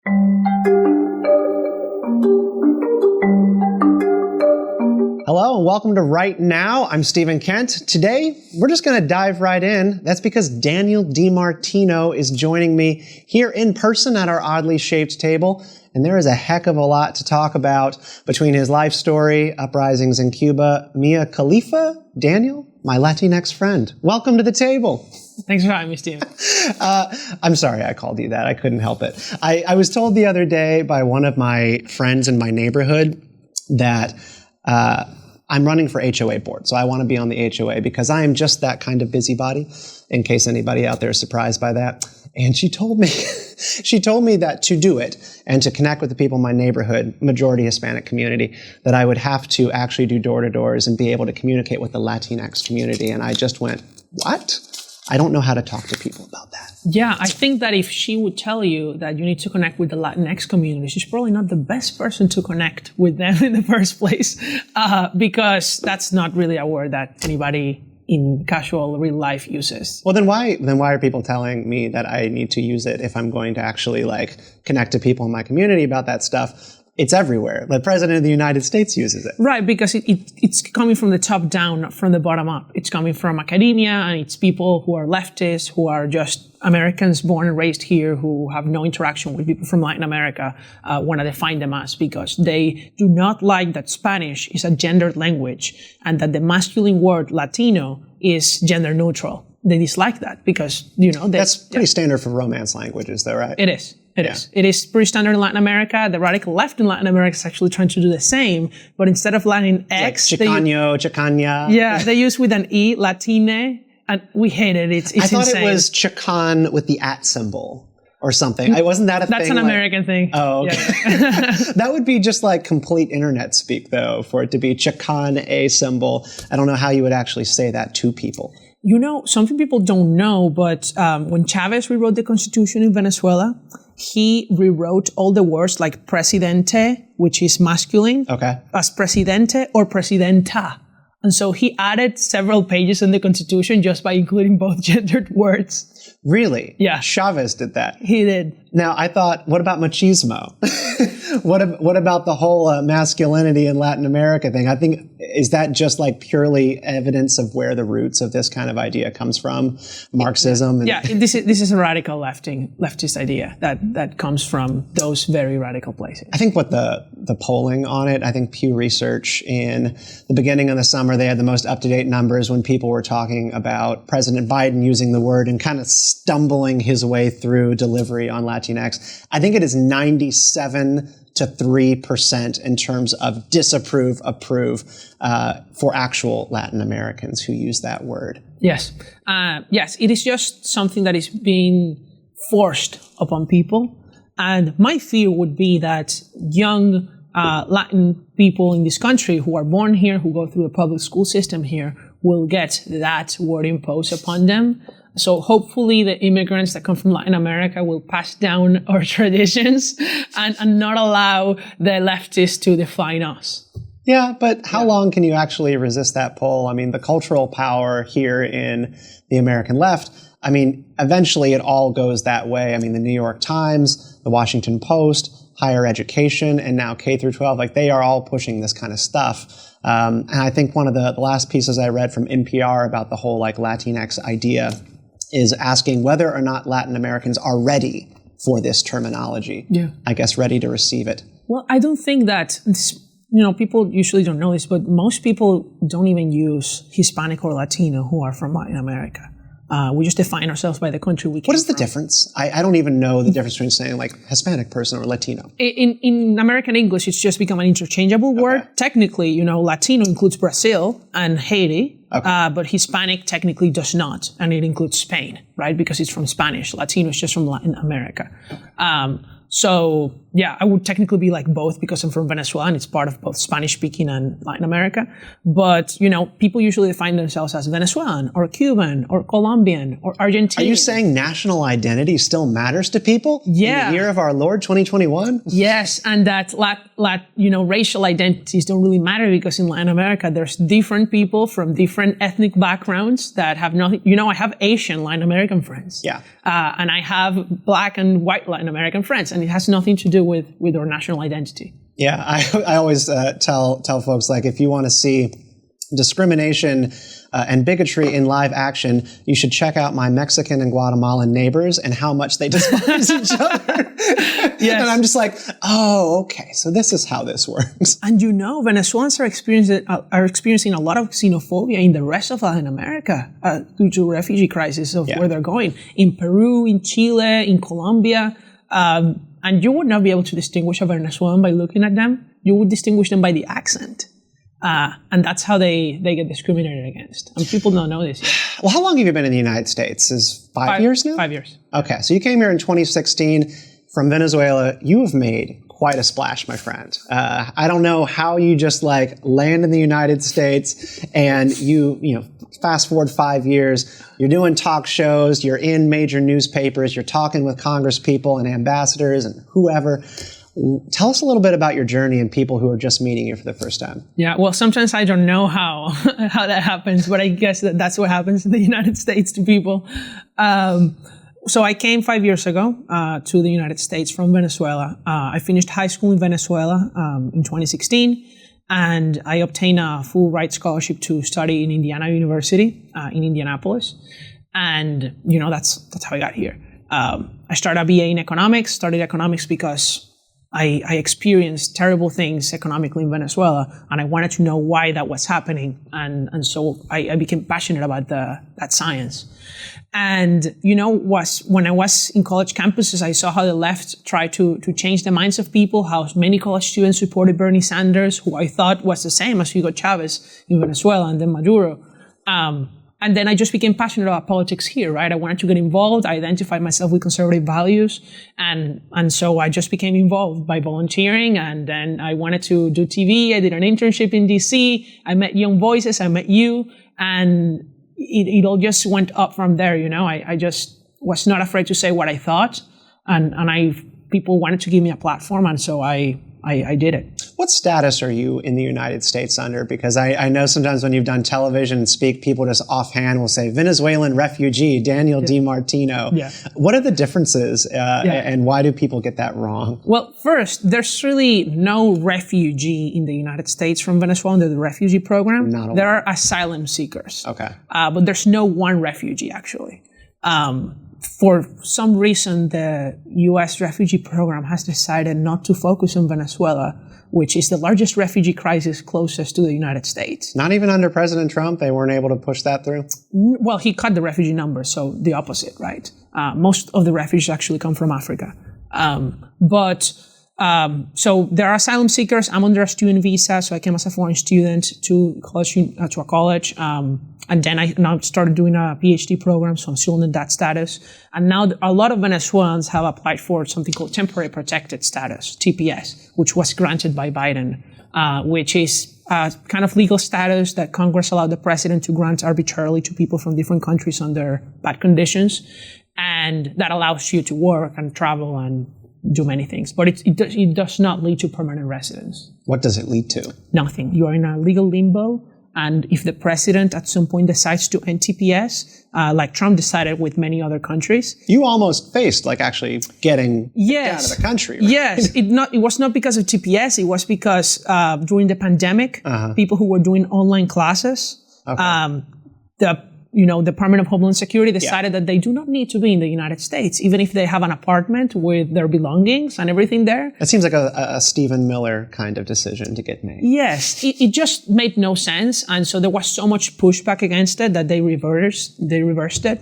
Hello and welcome to Right Now. I'm Stephen Kent. Today, we're just going to dive right in. That's because Daniel Di Martino is joining me here in person at our oddly shaped table. And there is a heck of a lot to talk about between his life story, uprisings in Cuba, Mia Khalifa, Daniel, my Latinx friend. Welcome to the table. Thanks for having me, Stephen. I'm sorry I called you that. I couldn't help it. I was told the other day by one of my friends in my neighborhood that I'm running for HOA board. So I want to be on the HOA because I am just that kind of busybody, in case anybody out there is surprised by that. And she told me, that to do it and to connect with the people in my neighborhood, majority Hispanic community, that I would have to actually do door-to-doors and be able to communicate with the Latinx community. And I just went, what? I don't know how to talk to people about that. Yeah, I think that if she would tell you that you need to connect with the Latinx community, she's probably not the best person to connect with them in the first place, because that's not really a word that anybody in casual real life uses. Well, then why are people telling me that I need to use it if I'm going to actually connect to people in my community about that stuff? It's everywhere. The President of the United States uses it. Right, because it's coming from the top down, not from the bottom up. It's coming from academia, and it's people who are leftists, who are just Americans born and raised here, who have no interaction with people from Latin America, want to define them as, because they do not like that Spanish is a gendered language and that the masculine word Latino is gender neutral. They dislike that because, That's pretty standard for Romance languages, though, right? It is. It is. It is pretty standard in Latin America. The radical left in Latin America is actually trying to do the same, but instead of Latinx, Chicano. Yeah, they use with an E, Latine, and we hate it. It's I thought insane. It was Chican with the at symbol or something. Wasn't that a thing? That's an American thing. Oh, okay. Yeah. That would be just complete internet speak, though, for it to be Chican A symbol. I don't know how you would actually say that to people. Something people don't know, but when Chavez rewrote the constitution in Venezuela, he rewrote all the words like presidente, which is masculine, as presidente or presidenta. And so he added several pages in the constitution just by including both gendered words. Really? Yeah. Chavez did that. He did. Now, I thought, what about machismo? What about the whole masculinity in Latin America thing? I think, is that just purely evidence of where the roots of this kind of idea comes from? Marxism? This is a radical leftist idea that comes from those very radical places. I think what the polling on it, I think Pew Research in the beginning of the summer, they had the most up-to-date numbers when people were talking about President Biden using the word and kind of stumbling his way through delivery on Latinx. I think it is 97 to 3% in terms of approve for actual Latin Americans who use that word. Yes. Yes, it is just something that is being forced upon people. And my fear would be that young Latin people in this country who are born here, who go through the public school system here, will get that word imposed upon them. So hopefully the immigrants that come from Latin America will pass down our traditions and not allow the leftists to define us. Yeah, but how long can you actually resist that pull? I mean, the cultural power here in the American left, eventually it all goes that way. The New York Times, the Washington Post, higher education, and now K through 12, they are all pushing this kind of stuff. And I think one of the last pieces I read from NPR about the whole Latinx idea is asking whether or not Latin Americans are ready for this terminology. Yeah. I guess ready to receive it. Well, I don't think that, people usually don't know this, but most people don't even use Hispanic or Latino who are from Latin America. We just define ourselves by the country we came from. What is the difference? I don't even know the difference between saying Hispanic person or Latino. In American English, it's just become an interchangeable word. Technically, Latino includes Brazil and Haiti. But Hispanic technically does not, and it includes Spain, right? Because it's from Spanish. Latino is just from Latin America. So yeah, I would technically be both because I'm from Venezuela and it's part of both Spanish speaking and Latin America. But, people usually define themselves as Venezuelan or Cuban or Colombian or Argentinian. Are you saying national identity still matters to people? Yeah. In the year of our Lord, 2021? Yes. And that, racial identities don't really matter because in Latin America, there's different people from different ethnic backgrounds that have nothing, I have Asian Latin American friends. Yeah. And I have black and white Latin American friends. And it has nothing to do with our national identity. Yeah, I always tell folks, like, if you want to see discrimination and bigotry in live action, you should check out my Mexican and Guatemalan neighbors and how much they despise each other. Yes. And I'm just like, oh, okay, so this is how this works. And Venezuelans are experiencing a lot of xenophobia in the rest of Latin America due to refugee crisis of where they're going. In Peru, in Chile, in Colombia. And you would not be able to distinguish a Venezuelan by looking at them. You would distinguish them by the accent. And that's how they get discriminated against. And people don't know this yet. Well, how long have you been in the United States? Is 5 years now? 5 years. Okay, so you came here in 2016 from Venezuela. You have made quite a splash, my friend. I don't know how you just land in the United States and you fast forward 5 years, you're doing talk shows, you're in major newspapers, you're talking with Congress people and ambassadors and whoever. Tell us a little bit about your journey and people who are just meeting you for the first time. Yeah, well, sometimes I don't know how that happens, but I guess that's what happens in the United States to people. So I came 5 years ago to the United States from Venezuela. I finished high school in Venezuela in 2016, and I obtained a full ride scholarship to study in Indiana University in Indianapolis. And, that's how I got here. I started a BA in economics, studied economics because I experienced terrible things economically in Venezuela, and I wanted to know why that was happening. And so I became passionate about that science. And, when I was in college campuses, I saw how the left tried to change the minds of people, how many college students supported Bernie Sanders, who I thought was the same as Hugo Chavez in Venezuela, and then Maduro. And then I just became passionate about politics here, right? I wanted to get involved. I identified myself with conservative values. And so I just became involved by volunteering. And then I wanted to do TV. I did an internship in DC. I met Young Voices. I met you. And it all just went up from there, I just was not afraid to say what I thought. And people wanted to give me a platform. And so I did it. What status are you in the United States under? Because I know sometimes when you've done television and speak, people just offhand will say, Venezuelan refugee, Daniel Di Martino. Yeah. What are the differences and why do people get that wrong? Well, first, there's really no refugee in the United States from Venezuela under the refugee program. There are asylum seekers. Okay. But there's no one refugee, actually. For some reason, the U.S. refugee program has decided not to focus on Venezuela, which is the largest refugee crisis closest to the United States. Not even under President Trump, they weren't able to push that through? Well, he cut the refugee numbers, so the opposite, right? Most of the refugees actually come from Africa. So there are asylum seekers. I'm under a student visa, so I came as a foreign student to a college. And then I now started doing a PhD program, so I'm still in that status. And now a lot of Venezuelans have applied for something called temporary protected status, TPS, which was granted by Biden, which is a kind of legal status that Congress allowed the president to grant arbitrarily to people from different countries under bad conditions. And that allows you to work and travel and do many things. But it does not lead to permanent residence. What does it lead to? Nothing. You are in a legal limbo. And if the president at some point decides to end TPS, like Trump decided with many other countries. You almost faced actually getting out of the country. Right? Yes. It was not because of TPS. It was because during the pandemic, people who were doing online classes, the Department of Homeland Security decided that they do not need to be in the United States, even if they have an apartment with their belongings and everything there. It seems like a Stephen Miller kind of decision to get made. Yes, it just made no sense. And so there was so much pushback against it that they reversed it.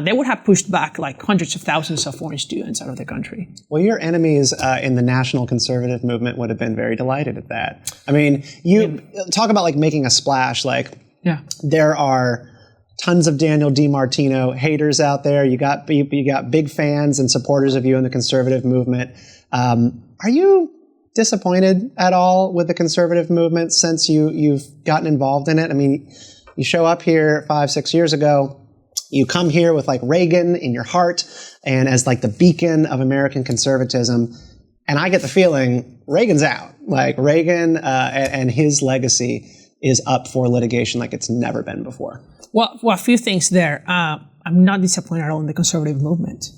They would have pushed back hundreds of thousands of foreign students out of the country. Well, your enemies in the national conservative movement would have been very delighted at that. I mean, you talk about making a splash. There are tons of Daniel Di Martino haters out there. You got big fans and supporters of you in the conservative movement. Are you disappointed at all with the conservative movement since you've gotten involved in it? I mean, you show up here 5-6 years ago. You come here with Reagan in your heart and as the beacon of American conservatism. And I get the feeling Reagan's out. Reagan and his legacy is up for litigation like it's never been before. Well, a few things there. I'm not disappointed at all in the conservative movement.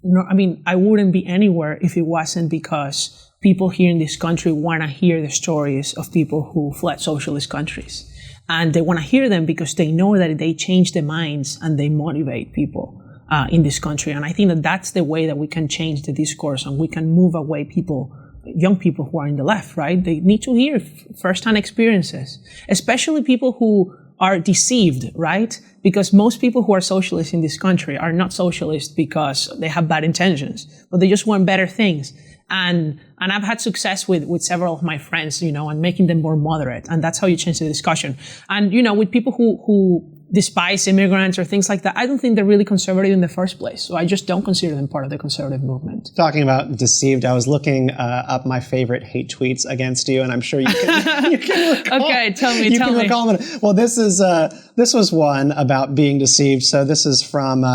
I wouldn't be anywhere if it wasn't because people here in this country want to hear the stories of people who fled socialist countries. And they want to hear them because they know that they change the minds and they motivate people in this country. And I think that that's the way that we can change the discourse and we can move away young people who are in the left, right? They need to hear first-hand experiences, especially people who are deceived, right? Because most people who are socialists in this country are not socialists because they have bad intentions, but they just want better things. And I've had success with several of my friends, and making them more moderate. And that's how you change the discussion. And, with people who despise immigrants or things like that, I don't think they're really conservative in the first place. So I just don't consider them part of the conservative movement. Talking about deceived, I was looking up my favorite hate tweets against you, and I'm sure you can recall. Okay, tell me. Well, this was one about being deceived. So this is from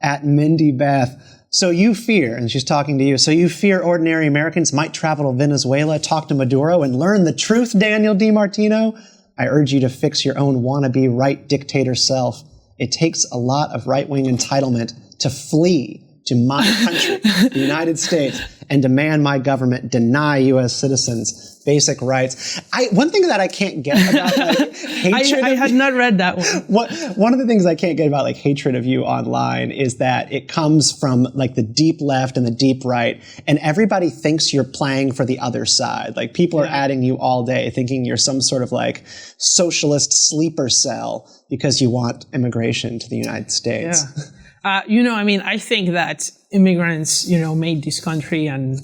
at Mindy Beth. So you fear, and she's talking to you, so you fear ordinary Americans might travel to Venezuela, talk to Maduro, and learn the truth, Daniel Di Martino? I urge you to fix your own wannabe right dictator self. It takes a lot of right-wing entitlement to flee to my country, the United States, and demand my government deny U.S. citizens basic rights. One thing that I can't get about hatred. I had not read that one. One of the things I can't get about hatred of you online is that it comes from the deep left and the deep right, and everybody thinks you're playing for the other side. People are adding you all day, thinking you're some sort of socialist sleeper cell because you want immigration to the United States. Yeah. I think that immigrants, made this country and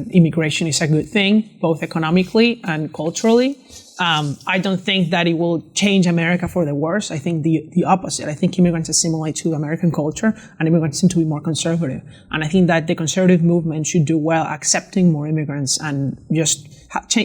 immigration is a good thing, both economically and culturally. I don't think that it will change America for the worse. I think the opposite. I think immigrants assimilate to American culture and immigrants seem to be more conservative. And I think that the conservative movement should do well accepting more immigrants and just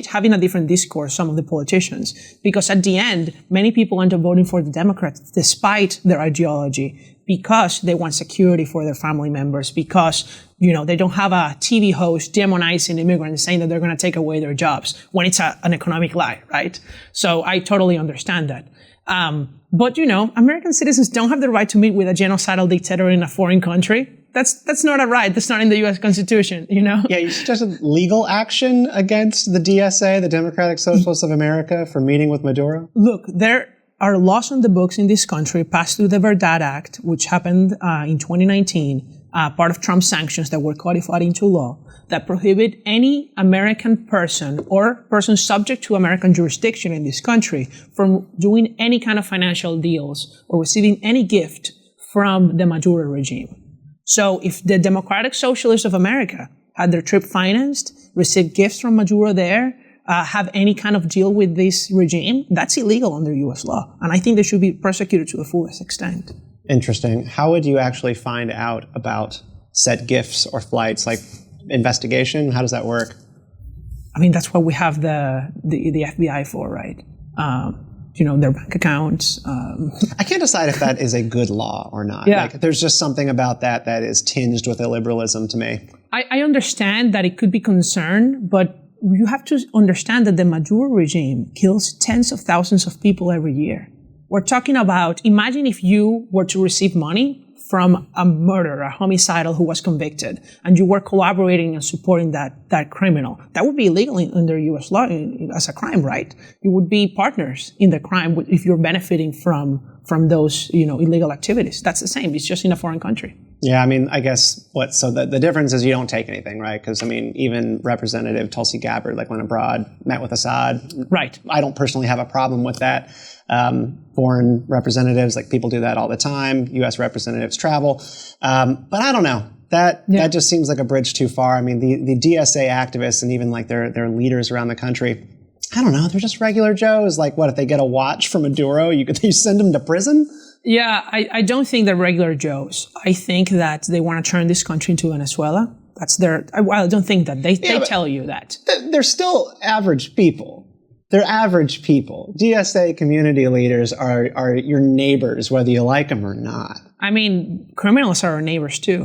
having a different discourse, some of the politicians. Because at the end, many people end up voting for the Democrats despite their ideology, because they want security for their family members, because, they don't have a TV host demonizing immigrants saying that they're going to take away their jobs when it's an economic lie, right? So I totally understand that. But, American citizens don't have the right to meet with a genocidal dictator in a foreign country. That's not a right. That's not in the U.S. Constitution, Yeah, you suggested legal action against the DSA, the Democratic Socialists of America, for meeting with Maduro? Look, there are laws on the books in this country passed through the Verdad Act, which happened in 2019, part of Trump's sanctions that were codified into law, that prohibit any American person or person subject to American jurisdiction in this country from doing any kind of financial deals or receiving any gift from the Maduro regime. So if the Democratic Socialists of America had their trip financed, received gifts from Maduro there, have any kind of deal with this regime, that's illegal under U.S. law. And I think they should be prosecuted to the fullest extent. Interesting. How would you actually find out about said gifts or flights? Investigation? How does that work? That's what we have the FBI for, right? Their bank accounts. I can't decide if that is a good law or not. Yeah. There's just something about that is tinged with illiberalism to me. I understand that it could be concerned, but you have to understand that the Maduro regime kills tens of thousands of people every year. We're talking about, imagine if you were to receive money from a murderer, a homicidal who was convicted, and you were collaborating and supporting that criminal. That would be illegal under U.S. law as a crime, right? You would be partners in the crime if you're benefiting from those, illegal activities. That's the same. It's just in a foreign country. Yeah, I guess so the difference is you don't take anything, right? Because, even Representative Tulsi Gabbard, went abroad, met with Assad. Right. I don't personally have a problem with that. Foreign representatives, people do that all the time. U.S. representatives travel. But I don't know. That just seems like a bridge too far. The DSA activists and even their leaders around the country, I don't know. They're just regular Joes. What if they get a watch from Maduro? You send them to prison? Yeah, I don't think they're regular Joes. I think that they want to turn this country into Venezuela. That's I don't think that. They tell you that. They're still average people. They're average people. DSA community leaders are your neighbors, whether you like them or not. Criminals are our neighbors too.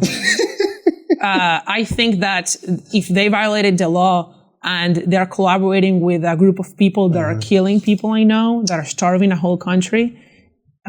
I think that if they violated the law and they're collaborating with a group of people that are killing people that are starving a whole country,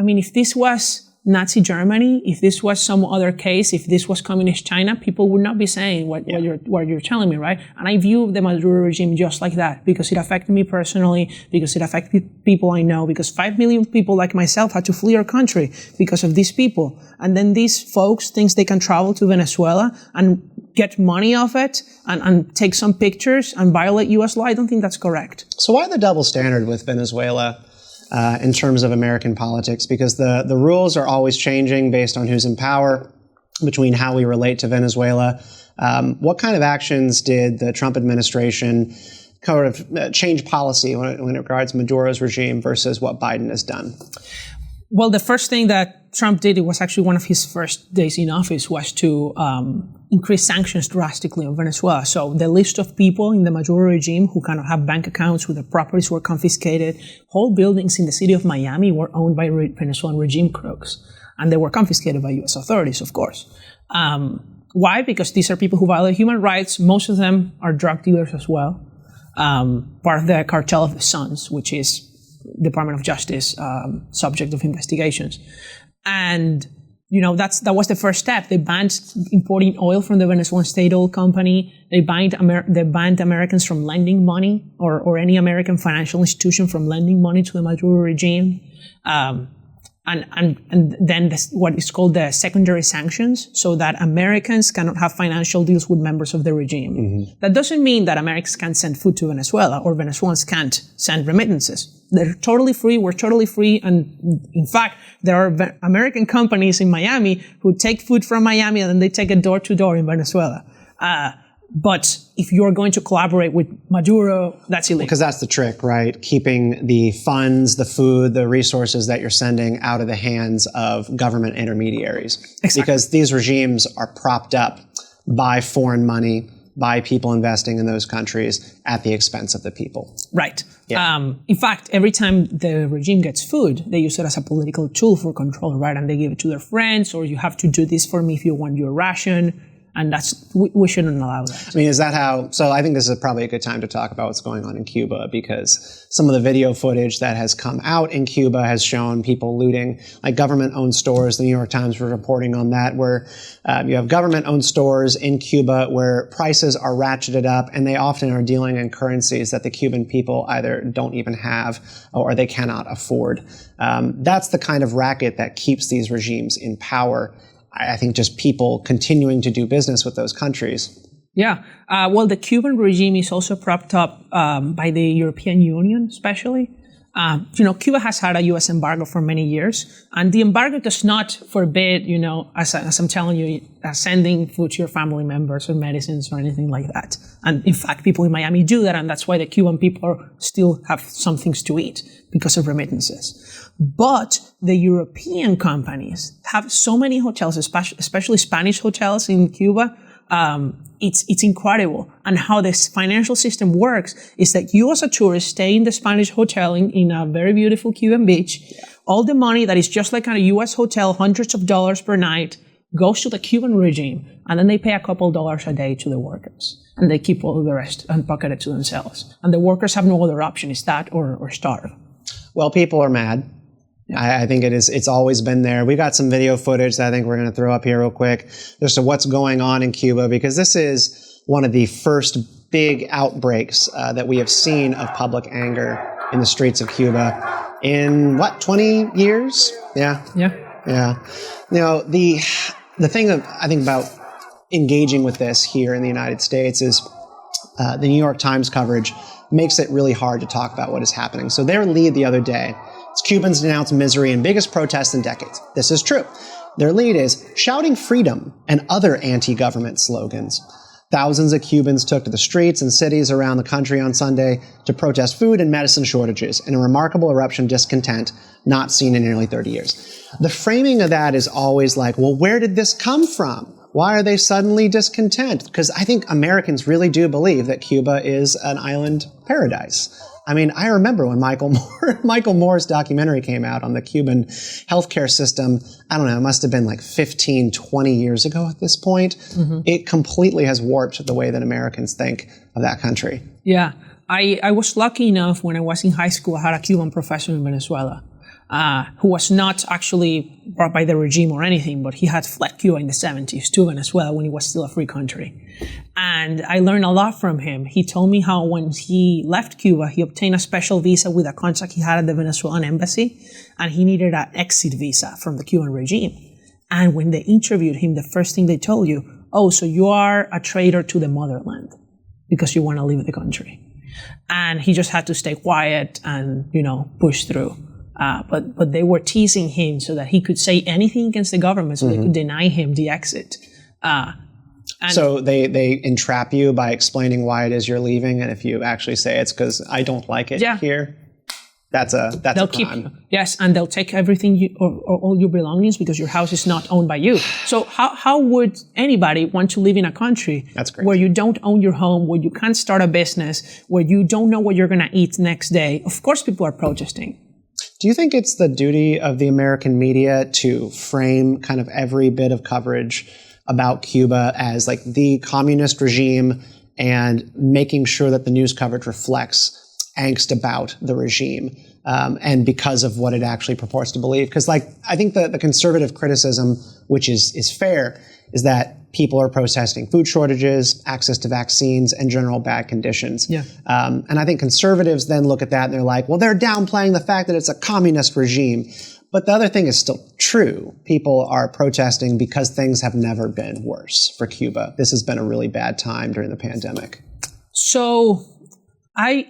if this was Nazi Germany, if this was some other case, if this was communist China, people would not be saying what you're telling me, right? And I view the Maduro regime just like that, because it affected me personally, because it affected people I know, because 5 million people like myself had to flee our country because of these people. And then these folks think they can travel to Venezuela and get money off it and take some pictures and violate U.S. law. I don't think that's correct. So why the double standard with Venezuela in terms of American politics? Because the rules are always changing based on who's in power, between how we relate to Venezuela. What kind of actions did the Trump administration kind of change policy when it regards Maduro's regime versus what Biden has done? Well, the first thing that Trump did, it was actually one of his first days in office, was to increase sanctions drastically on Venezuela. So the list of people in the Maduro regime who kind of have bank accounts where their properties were confiscated, whole buildings in the city of Miami were owned by Venezuelan regime crooks, and they were confiscated by U.S. authorities, of course. Why? Because these are people who violate human rights. Most of them are drug dealers as well. Part of the cartel of the Suns, which is Department of Justice subject of investigations. And, that was the first step. They banned importing oil from the Venezuelan state oil company. They banned Americans from lending money or any American financial institution from lending money to the Maduro regime. And then what is called the secondary sanctions, so that Americans cannot have financial deals with members of the regime. Mm-hmm. That doesn't mean that Americans can't send food to Venezuela or Venezuelans can't send remittances. They're totally free. We're totally free. And in fact, there are American companies in Miami who take food from Miami and then they take it door to door in Venezuela. But if you're going to collaborate with Maduro, that's illegal. Because that's the trick, right? Keeping the funds, the food, the resources that you're sending out of the hands of government intermediaries. Exactly. Because these regimes are propped up by foreign money, by people investing in those countries at the expense of the people. Right. Yeah. In fact, every time the regime gets food, they use it as a political tool for control, right? And they give it to their friends, or you have to do this for me if you want your ration. And we shouldn't allow that. I mean, is that how? So I think this is probably a good time to talk about what's going on in Cuba, because some of the video footage that has come out in Cuba has shown people looting like government-owned stores. The New York Times were reporting on that, where you have government-owned stores in Cuba where prices are ratcheted up, and they often are dealing in currencies that the Cuban people either don't even have or they cannot afford. That's the kind of racket that keeps these regimes in power. I think just people continuing to do business with those countries. Yeah. Well, the Cuban regime is also propped up by the European Union, especially. Cuba has had a U.S. embargo for many years, and the embargo does not forbid, as I'm telling you, sending food to your family members or medicines or anything like that. And in fact, people in Miami do that, and that's why the Cuban people still have some things to eat because of remittances. But the European companies have so many hotels, especially Spanish hotels in Cuba. It's incredible. And how this financial system works is that you as a tourist stay in the Spanish hotel in a very beautiful Cuban beach. Yeah. All the money that is just like a U.S. hotel, hundreds of dollars per night, goes to the Cuban regime. And then they pay a couple dollars a day to the workers. And they keep all the rest and pocket it to themselves. And the workers have no other option. It's that or starve. Well, people are mad. I think it's always been there. We got some video footage that I think we're going to throw up here real quick, just of what's going on in Cuba, because this is one of the first big outbreaks that we have seen of public anger in the streets of Cuba in 20 years? Yeah. The thing that I think about engaging with this here in the United States is the New York Times coverage makes it really hard to talk about what is happening. So their lead the other day, Cubans denounce misery in biggest protests in decades. This is true. Their lead is shouting freedom and other anti-government slogans. Thousands of Cubans took to the streets and cities around the country on Sunday to protest food and medicine shortages in a remarkable eruption of discontent not seen in nearly 30 years. The framing of that is always like, well, where did this come from? Why are they suddenly discontent? Because I think Americans really do believe that Cuba is an island paradise. I mean, I remember when Michael Moore's documentary came out on the Cuban healthcare system. I don't know, it must have been like 15, 20 years ago at this point. Mm-hmm. It completely has warped the way that Americans think of that country. Yeah. I was lucky enough when I was in high school, I had a Cuban professor in Venezuela. who was not actually brought by the regime or anything, but he had fled Cuba in the 70s to Venezuela when it was still a free country. And I learned a lot from him. He told me how when he left Cuba, he obtained a special visa with a contact he had at the Venezuelan embassy, and he needed an exit visa from the Cuban regime. And when they interviewed him, the first thing they told you, oh, so you are a traitor to the motherland because you want to leave the country. And he just had to stay quiet and, push through. But they were teasing him so that he could say anything against the government, so they could deny him the exit. So they entrap you by explaining why it is you're leaving, and if you actually say it's because I don't like it here, that's a crime. Keep you. Yes, and they'll take everything or all your belongings because your house is not owned by you. So how would anybody want to live in a country where you don't own your home, where you can't start a business, where you don't know what you're going to eat next day? Of course, people are protesting. Do you think it's the duty of the American media to frame kind of every bit of coverage about Cuba as like the communist regime and making sure that the news coverage reflects angst about the regime and because of what it actually purports to believe? Because I think the conservative criticism, which is fair, is that people are protesting food shortages, access to vaccines, and general bad conditions. Yeah. And I think conservatives then look at that and they're like, well, they're downplaying the fact that it's a communist regime. But the other thing is still true. People are protesting because things have never been worse for Cuba. This has been a really bad time during the pandemic. So I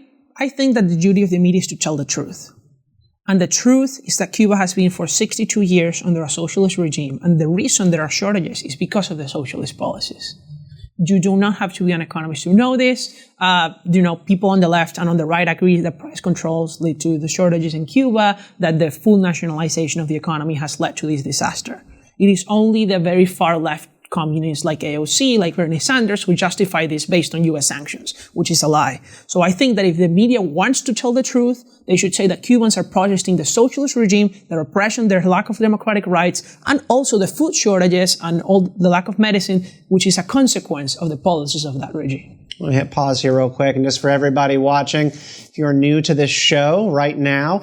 think that the duty of the media is to tell the truth. And the truth is that Cuba has been for 62 years under a socialist regime. And the reason there are shortages is because of the socialist policies. You do not have to be an economist to know this. People on the left and on the right agree that price controls lead to the shortages in Cuba, that the full nationalization of the economy has led to this disaster. It is only the very far left communists like AOC, like Bernie Sanders, who justify this based on U.S. sanctions, which is a lie. So I think that if the media wants to tell the truth, they should say that Cubans are protesting the socialist regime, their oppression, their lack of democratic rights, and also the food shortages and all the lack of medicine, which is a consequence of the policies of that regime. I'm going to hit pause here real quick. And just for everybody watching, if you're new to this show right now,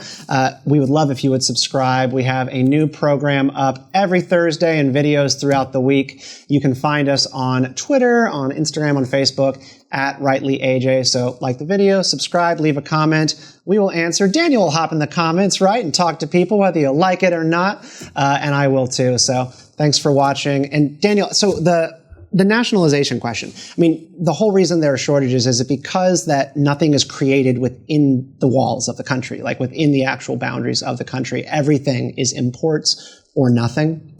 we would love if you would subscribe. We have a new program up every Thursday and videos throughout the week. You can find us on Twitter, on Instagram, on Facebook, at RightlyAJ. So like the video, subscribe, leave a comment. We will answer. Daniel will hop in the comments, right, and talk to people, whether you like it or not. And I will too. So thanks for watching. And Daniel, so the nationalization question. I mean, the whole reason there are shortages is because that nothing is created within the walls of the country, like within the actual boundaries of the country. Everything is imports or nothing?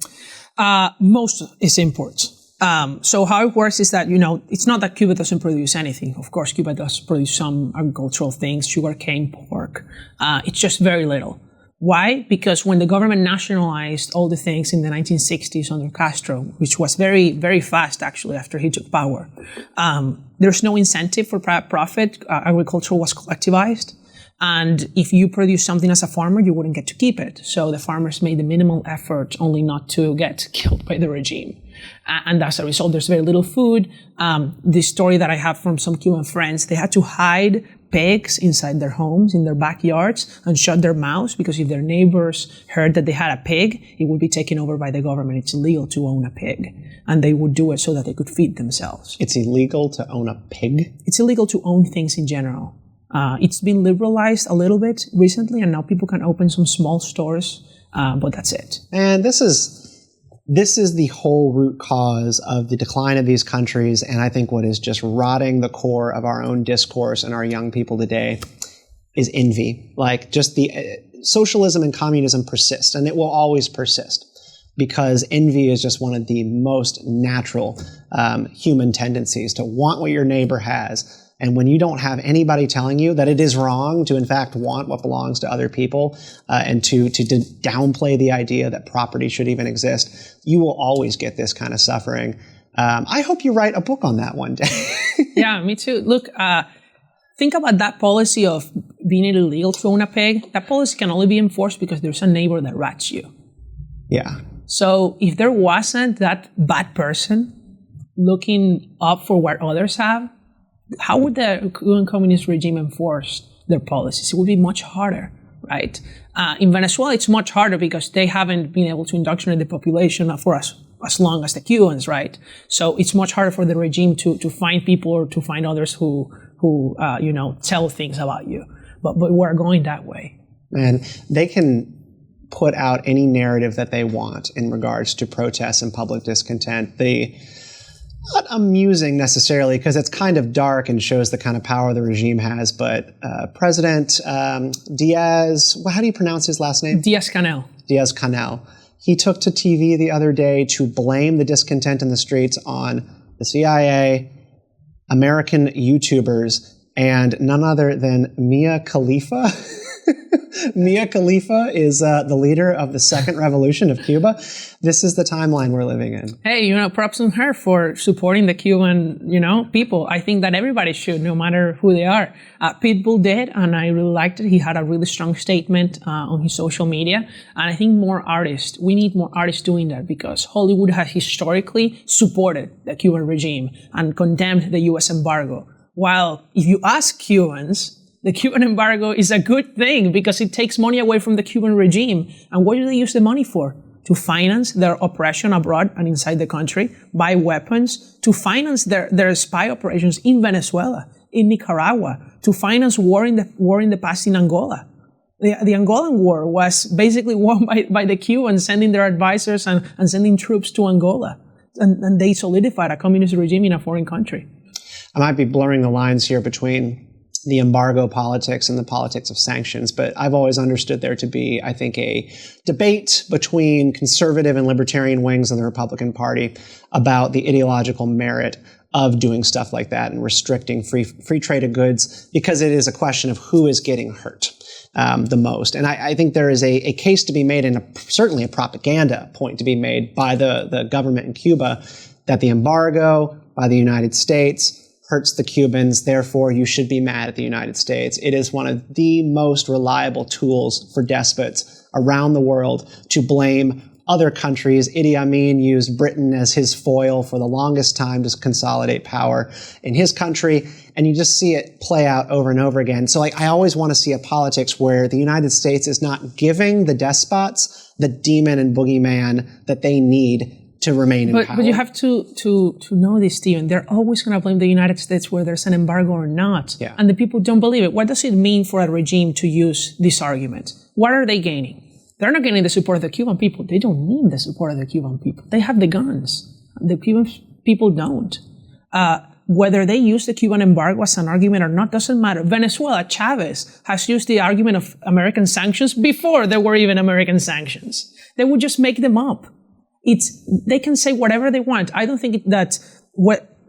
Most is imports. So how it works is that, it's not that Cuba doesn't produce anything. Of course, Cuba does produce some agricultural things, sugarcane, pork. It's just very little. Why? Because when the government nationalized all the things in the 1960s under Castro, which was very, very fast actually after he took power, there's no incentive for profit. Agriculture was collectivized. And if you produce something as a farmer, you wouldn't get to keep it. So the farmers made the minimal effort only not to get killed by the regime. And as a result, there's very little food. The story that I have from some Cuban friends, they had to hide pigs inside their homes, in their backyards, and shut their mouths because if their neighbors heard that they had a pig, it would be taken over by the government. It's illegal to own a pig. And they would do it so that they could feed themselves. It's illegal to own a pig? It's illegal to own things in general. It's been liberalized a little bit recently, and now people can open some small stores, but that's it. And this is the whole root cause of the decline of these countries, and I think what is just rotting the core of our own discourse and our young people today is envy. Like, just the socialism and communism persist, and it will always persist, because envy is just one of the most natural human tendencies, to want what your neighbor has. And when you don't have anybody telling you that it is wrong to, in fact, want what belongs to other people and to downplay the idea that property should even exist, you will always get this kind of suffering. I hope you write a book on that one day. Yeah, me too. Look, think about that policy of being illegal to own a pig. That policy can only be enforced because there's a neighbor that rats you. Yeah. So if there wasn't that bad person looking up for what others have, how would the Cuban communist regime enforce their policies? It would be much harder. right? In Venezuela, it's much harder because they haven't been able to indoctrinate the population for as long as the Cubans, right? So it's much harder for the regime to find people or to find others who tell things about you. But we're going that way. And they can put out any narrative that they want in regards to protests and public discontent. Not amusing necessarily, because it's kind of dark and shows the kind of power the regime has, but President Diaz, how do you pronounce his last name? Diaz-Canel. He took to TV the other day to blame the discontent in the streets on the CIA, American YouTubers, and none other than Mia Khalifa. Mia Khalifa is the leader of the second revolution of Cuba. This is the timeline we're living in. Hey, props on her for supporting the Cuban, people. I think that everybody should, no matter who they are. Pitbull did, and I really liked it. He had a really strong statement on his social media. And I think we need more artists doing that, because Hollywood has historically supported the Cuban regime and condemned the U.S. embargo. While if you ask Cubans, the Cuban embargo is a good thing because it takes money away from the Cuban regime. And what do they use the money for? To finance their oppression abroad and inside the country, buy weapons, to finance their spy operations in Venezuela, in Nicaragua, to finance war in the past in Angola. The Angolan war was basically won by the Cubans sending their advisors and sending troops to Angola. And they solidified a communist regime in a foreign country. I might be blurring the lines here between the embargo politics and the politics of sanctions, but I've always understood there to be, I think, a debate between conservative and libertarian wings of the Republican Party about the ideological merit of doing stuff like that and restricting free trade of goods, because it is a question of who is getting hurt the most. And I think there is a case to be made, and certainly a propaganda point to be made by the government in Cuba, that the embargo by the United States hurts the Cubans, therefore you should be mad at the United States. It is one of the most reliable tools for despots around the world to blame other countries. Idi Amin used Britain as his foil for the longest time to consolidate power in his country, and you just see it play out over and over again. So I always want to see a politics where the United States is not giving the despots the demon and boogeyman that they need to remain in power. But you have to know this, Stephen. They're always going to blame the United States whether there's an embargo or not. Yeah. And the people don't believe it. What does it mean for a regime to use this argument? What are they gaining? They're not getting the support of the Cuban people. They don't need the support of the Cuban people. They have the guns. The Cuban people don't. Whether they use the Cuban embargo as an argument or not doesn't matter. Venezuela, Chavez has used the argument of American sanctions before there were even American sanctions. They would just make them up. They can say whatever they want. I don't think that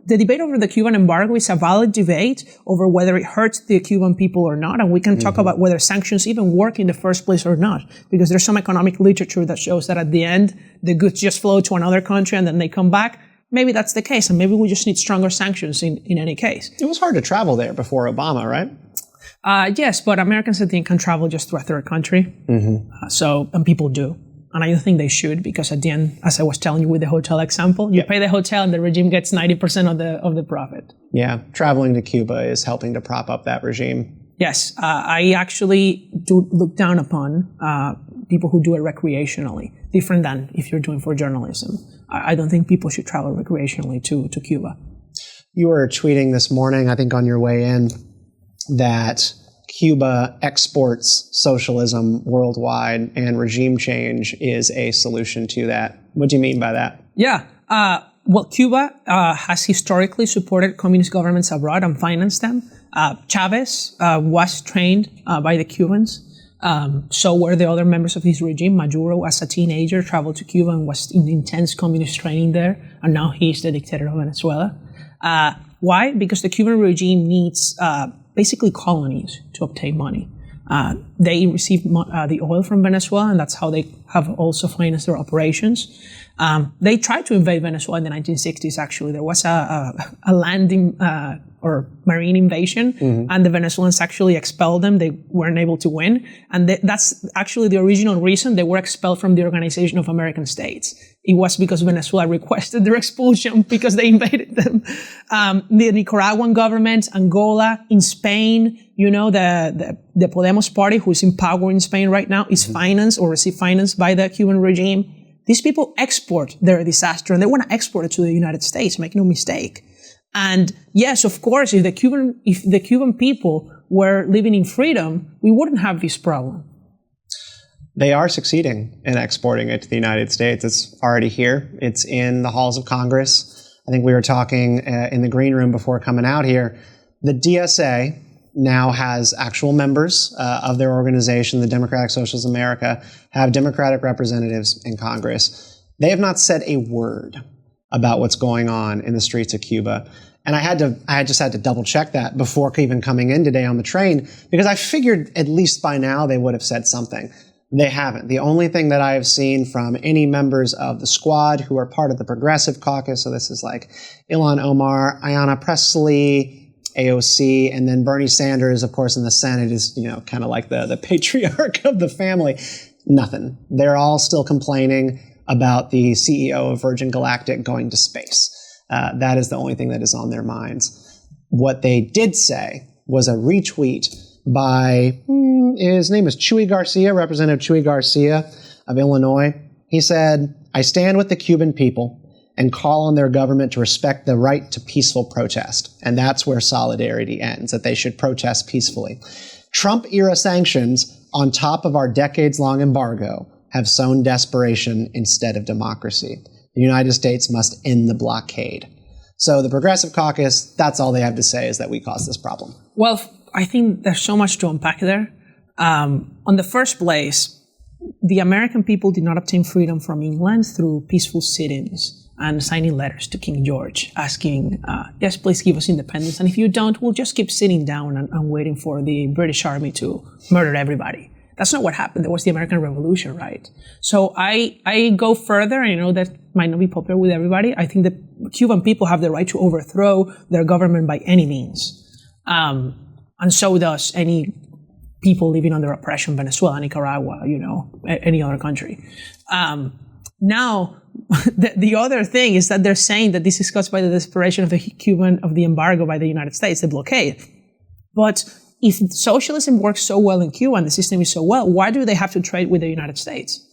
the debate over the Cuban embargo is a valid debate over whether it hurts the Cuban people or not. And we can talk about whether sanctions even work in the first place or not, because there's some economic literature that shows that at the end, the goods just flow to another country and then they come back. Maybe that's the case. And maybe we just need stronger sanctions in any case. It was hard to travel there before Obama, right? Yes, but Americans, I think, can travel just through a third country. And people do. And I don't think they should, because at the end, as I was telling you with the hotel example, you pay the hotel and the regime gets 90% of the profit. Yeah, traveling to Cuba is helping to prop up that regime. Yes, I actually do look down upon people who do it recreationally, different than if you're doing for journalism. I don't think people should travel recreationally to Cuba. You were tweeting this morning, I think on your way in, that Cuba exports socialism worldwide and regime change is a solution to that. What do you mean by that? Yeah. Well, Cuba has historically supported communist governments abroad and financed them. Chavez was trained by the Cubans. So were the other members of his regime. Maduro, as a teenager, traveled to Cuba and was in intense communist training there. And now he's the dictator of Venezuela. Why? Because the Cuban regime needs basically colonies to obtain money. They receive the oil from Venezuela, and that's how they have also financed their operations. They tried to invade Venezuela in the 1960s, actually. There was a landing or marine invasion, and the Venezuelans actually expelled them. They weren't able to win. And that's actually the original reason they were expelled from the Organization of American States. It was because Venezuela requested their expulsion because they invaded them. The Nicaraguan government, Angola, in Spain, the Podemos party, who's in power in Spain right now, is financed or receive finance by the Cuban regime. These people export their disaster, and they want to export it to the United States, make no mistake. And yes, of course, if the Cuban people were living in freedom, we wouldn't have this problem. They are succeeding in exporting it to the United States. It's already here. It's in the halls of Congress. I think we were talking in the green room before coming out here. The DSA now has actual members of their organization, the Democratic Socialists of America, have Democratic representatives in Congress. They have not said a word about what's going on in the streets of Cuba. And I just had to double check that before even coming in today on the train, because I figured at least by now they would have said something. They haven't. The only thing that I have seen from any members of the squad who are part of the Progressive Caucus, so this is like Ilhan, Omar, Ayanna, Presley, AOC, and then Bernie Sanders, of course, in the Senate is, kind of like the patriarch of the family. Nothing. They're all still complaining about the CEO of Virgin Galactic going to space. That is the only thing that is on their minds. What they did say was a retweet by, his name is Chuy Garcia, Representative Chuy Garcia of Illinois. He said, "I stand with the Cuban people and call on their government to respect the right to peaceful protest." And that's where solidarity ends, that they should protest peacefully. Trump-era sanctions on top of our decades-long embargo have sown desperation instead of democracy. The United States must end the blockade. So the Progressive Caucus, that's all they have to say, is that we caused this problem. Well, I think there's so much to unpack there. On the first place, the American people did not obtain freedom from England through peaceful sit-ins and signing letters to King George asking, yes, please give us independence. And if you don't, we'll just keep sitting down and waiting for the British Army to murder everybody. That's not what happened. There was the American Revolution, right? So I go further, and I know that might not be popular with everybody. I think the Cuban people have the right to overthrow their government by any means. And so does any people living under oppression, Venezuela, Nicaragua, any other country. Now, the other thing is that they're saying that this is caused by the desperation of the embargo by the United States, the blockade. But if socialism works so well in Cuba and the system is so well, why do they have to trade with the United States?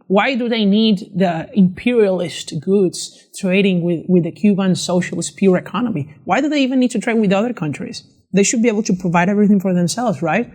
Why do they need the imperialist goods trading with the Cuban socialist pure economy? Why do they even need to trade with other countries? They should be able to provide everything for themselves, right?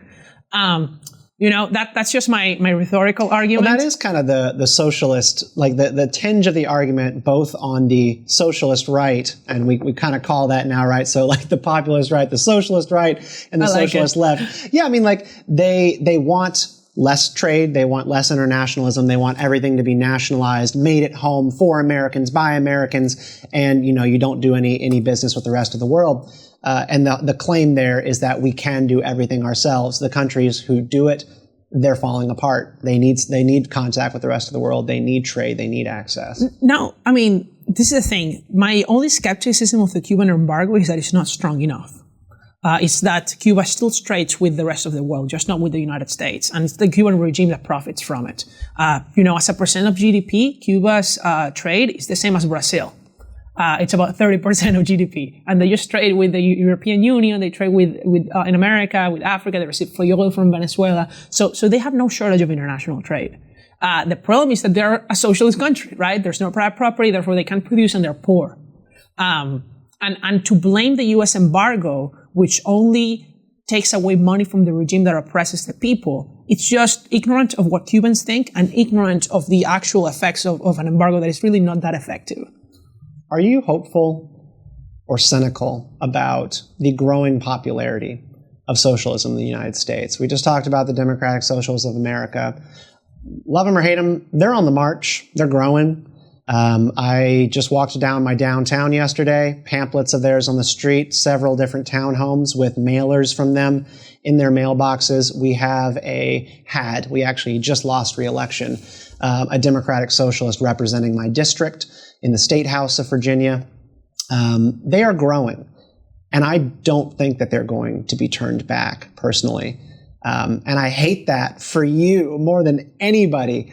That's just my rhetorical argument. Well, that is kind of the socialist, like the tinge of the argument, both on the socialist right, and we kind of call that now, right? So like the populist right, the socialist right, and the socialist left. Yeah, I mean, like they want less trade, they want less internationalism, they want everything to be nationalized, made at home for Americans, by Americans, and you don't do any business with the rest of the world. And the claim there is that we can do everything ourselves. The countries who do it, they're falling apart. They need contact with the rest of the world. They need trade. They need access. No, I mean, this is the thing. My only skepticism of the Cuban embargo is that it's not strong enough. It's that Cuba still trades with the rest of the world, just not with the United States. And it's the Cuban regime that profits from it. As a percent of GDP, Cuba's trade is the same as Brazil. It's about 30% of GDP. And they just trade with the European Union. They trade with in America, with Africa. They receive oil from Venezuela. So they have no shortage of international trade. The problem is that they're a socialist country, right? There's no private property, therefore they can't produce, and they're poor. And to blame the U.S. embargo, which only takes away money from the regime that oppresses the people, it's just ignorant of what Cubans think and ignorant of the actual effects of an embargo that is really not that effective. Are you hopeful or cynical about the growing popularity of socialism in the United States? We just talked about the Democratic Socialists of America. Love them or hate them, they're on the march. They're growing. I just walked down my downtown yesterday, pamphlets of theirs on the street, several different townhomes with mailers from them in their mailboxes. We actually just lost re-election, a Democratic Socialist representing my district in the State House of Virginia. They are growing, and I don't think that they're going to be turned back, personally. And I hate that for you more than anybody,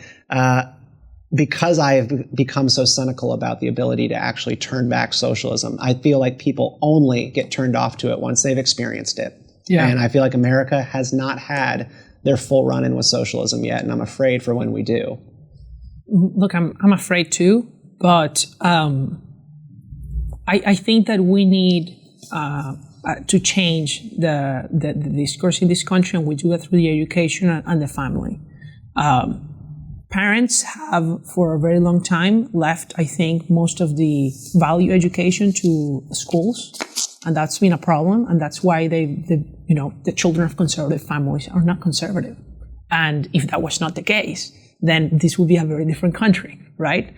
because I have become so cynical about the ability to actually turn back socialism. I feel like people only get turned off to it once they've experienced it. Yeah. And I feel like America has not had their full run-in with socialism yet, and I'm afraid for when we do. Look, I'm afraid too, but I think that we need to change the discourse in this country, and we do that through the education and the family. Parents have, for a very long time, left, I think, most of the value education to schools, and that's been a problem, and that's why the children of conservative families are not conservative. And if that was not the case, then this would be a very different country, right?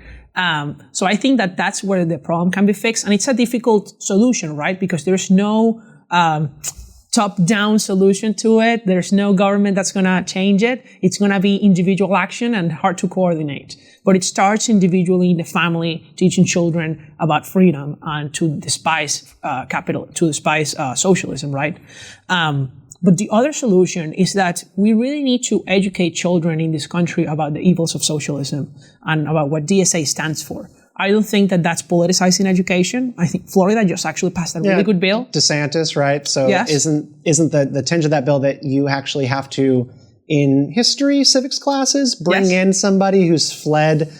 So I think that that's where the problem can be fixed, and it's a difficult solution, right? Because there's no top-down solution to it. There's no government that's going to change it. It's going to be individual action and hard to coordinate. But it starts individually in the family, teaching children about freedom and to despise socialism, right? But the other solution is that we really need to educate children in this country about the evils of socialism and about what DSA stands for. I don't think that that's politicizing education. I think Florida just actually passed a really good bill. DeSantis, right? So yes. Isn't the tinge of that bill that you actually have to, in history civics classes, bring in somebody who's fled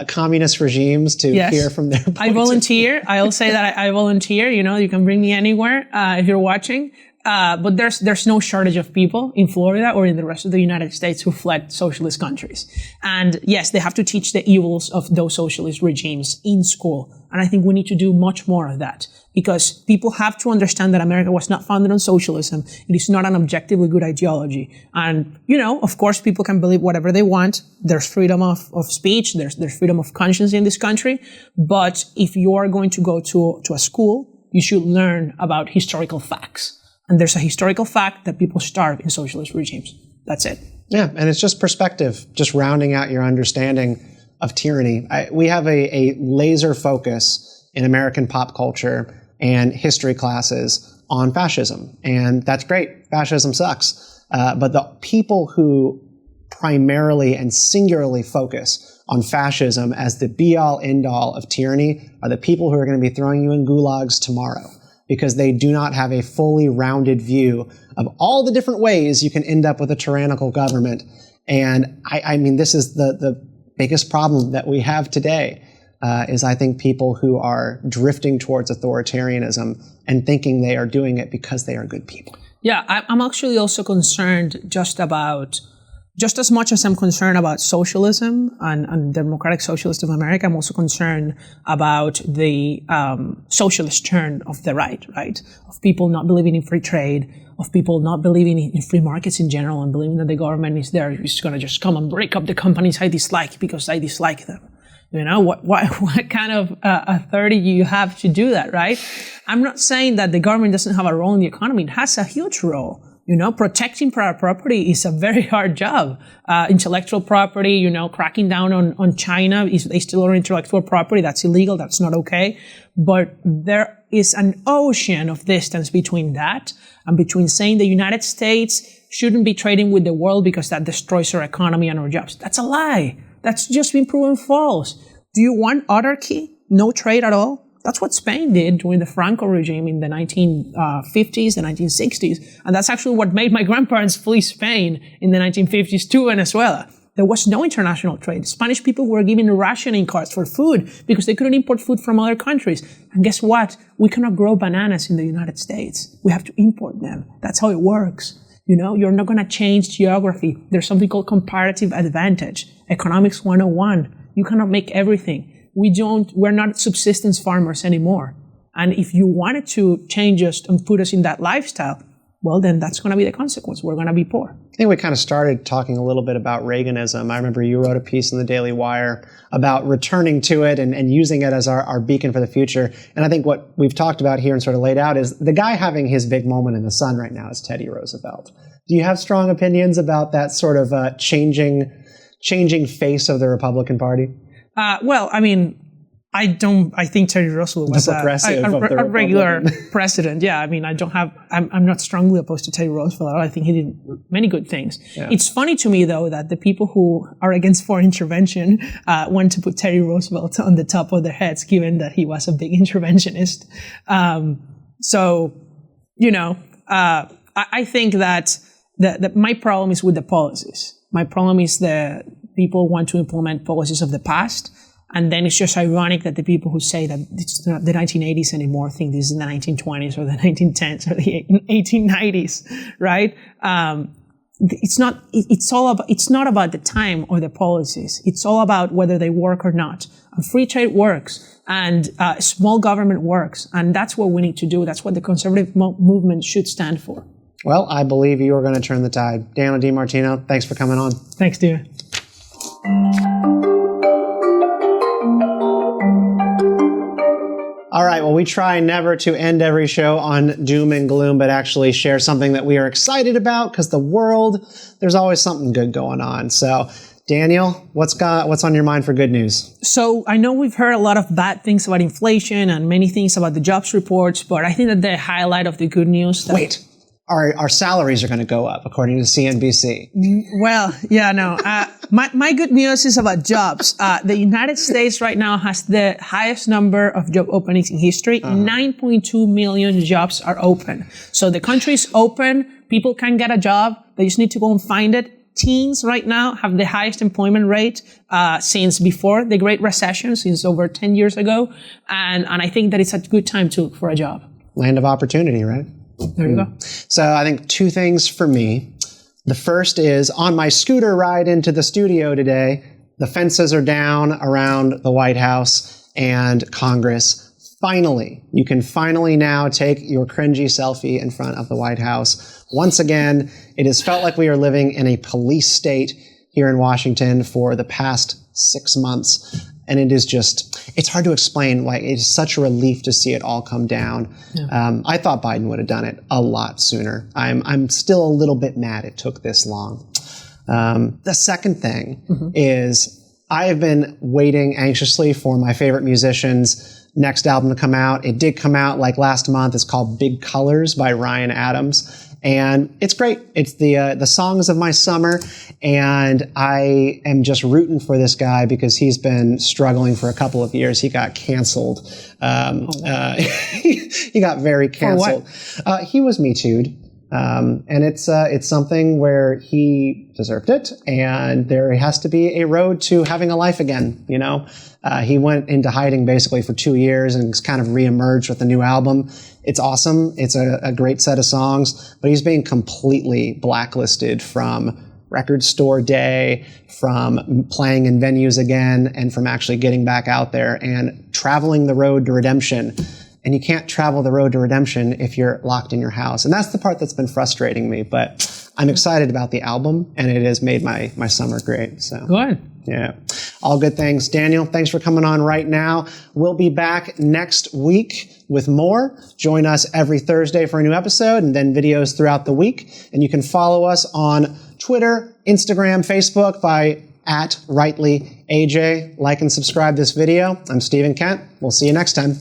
communist regimes to hear from their point I volunteer. I'll say that I volunteer. You can bring me anywhere if you're watching. But there's no shortage of people in Florida or in the rest of the United States who fled socialist countries. And yes, they have to teach the evils of those socialist regimes in school. And I think we need to do much more of that, because people have to understand that America was not founded on socialism. It is not an objectively good ideology. And, of course, people can believe whatever they want. There's freedom of speech. There's freedom of conscience in this country. But if you are going to go to a school, you should learn about historical facts. And there's a historical fact that people starve in socialist regimes. That's it. Yeah, and it's just perspective, just rounding out your understanding of tyranny. We have a laser focus in American pop culture and history classes on fascism. And that's great. Fascism sucks. But the people who primarily and singularly focus on fascism as the be-all, end-all of tyranny are the people who are going to be throwing you in gulags tomorrow, because they do not have a fully rounded view of all the different ways you can end up with a tyrannical government. And I mean, this is the biggest problem that we have today, is I think people who are drifting towards authoritarianism and thinking they are doing it because they are good people. Yeah, I'm actually also concerned just as much as I'm concerned about socialism and democratic socialist of America, I'm also concerned about the socialist turn of the right? Of people not believing in free trade, of people not believing in free markets in general, and believing that the government is there, is going to just come and break up the companies I dislike because I dislike them. What kind of authority do you have to do that, right? I'm not saying that the government doesn't have a role in the economy. It has a huge role. Protecting private property is a very hard job. Intellectual property, cracking down on China. They still own intellectual property. That's illegal. That's not okay. But there is an ocean of distance between that and between saying the United States shouldn't be trading with the world because that destroys our economy and our jobs. That's a lie. That's just been proven false. Do you want autarky? No trade at all? That's what Spain did during the Franco regime in the 1950s, the 1960s. And that's actually what made my grandparents flee Spain in the 1950s to Venezuela. There was no international trade. Spanish people were given rationing cards for food because they couldn't import food from other countries. And guess what? We cannot grow bananas in the United States. We have to import them. That's how it works. You're not going to change geography. There's something called comparative advantage. Economics 101. You cannot make everything. We're not subsistence farmers anymore. And if you wanted to change us and put us in that lifestyle, well, then that's going to be the consequence. We're going to be poor. I think we kind of started talking a little bit about Reaganism. I remember you wrote a piece in the Daily Wire about returning to it and using it as our beacon for the future. And I think what we've talked about here and sort of laid out is the guy having his big moment in the sun right now is Teddy Roosevelt. Do you have strong opinions about that sort of changing face of the Republican Party? Well, I mean, I think Teddy Roosevelt was a regular president. Yeah, I mean, I'm not strongly opposed to Teddy Roosevelt. I think he did many good things. Yeah. It's funny to me, though, that the people who are against foreign intervention want to put Teddy Roosevelt on the top of their heads, given that he was a big interventionist. I think that my problem is with the policies. My problem is that people want to implement policies of the past. And then it's just ironic that the people who say that it's not the 1980s anymore think this is the 1920s or the 1910s or the 1890s, right? It's not about the time or the policies. It's all about whether they work or not. And free trade works and small government works. And that's what we need to do. That's what the conservative movement should stand for. Well, I believe you are going to turn the tide. Daniel Di Martino, thanks for coming on. Thanks, dear. All right, well, we try never to end every show on doom and gloom, but actually share something that we are excited about because the world, there's always something good going on. So, Daniel, what's on your mind for good news? So I know we've heard a lot of bad things about inflation and many things about the jobs reports, but I think that the highlight of the good news... Wait. Our salaries are going to go up, according to CNBC. Well, yeah, no. My good news is about jobs. The United States right now has the highest number of job openings in history. 9.2 million jobs are open. So the country is open. People can get a job. They just need to go and find it. Teens right now have the highest employment rate since before the Great Recession, since over 10 years ago. And I think that it's a good time to look for a job. Land of opportunity, right? There you go. So I think two things for me. The first is on my scooter ride into the studio today, the fences are down around the White House and Congress. Finally, you can finally now take your cringy selfie in front of the White House. Once again, it has felt like we are living in a police state here in Washington for the past 6 months. And it is it's hard to explain why it's such a relief to see it all come down. Yeah. I thought Biden would have done it a lot sooner. I'm still a little bit mad it took this long. The second thing is I have been waiting anxiously for my favorite musician's next album to come out. It did come out like last month. It's called Big Colors by Ryan Adams. And it's great. It's the songs of my summer. And I am just rooting for this guy because he's been struggling for a couple of years. He got canceled. He got very canceled. He was Me Too'd. And it's something where he deserved it. And there has to be a road to having a life again, you know? He went into hiding basically for 2 years and kind of reemerged with a new album. It's awesome. It's a great set of songs, but he's being completely blacklisted from Record Store Day, from playing in venues again, and from actually getting back out there and traveling the road to redemption. And you can't travel the road to redemption if you're locked in your house. And that's the part that's been frustrating me, but I'm excited about the album, and it has made my summer great. So good. Yeah. All good things. Daniel, thanks for coming on right now. We'll be back next week with more. Join us every Thursday for a new episode and then videos throughout the week. And you can follow us on Twitter, Instagram, Facebook by @RightlyAJ. Like and subscribe this video. I'm Stephen Kent. We'll see you next time.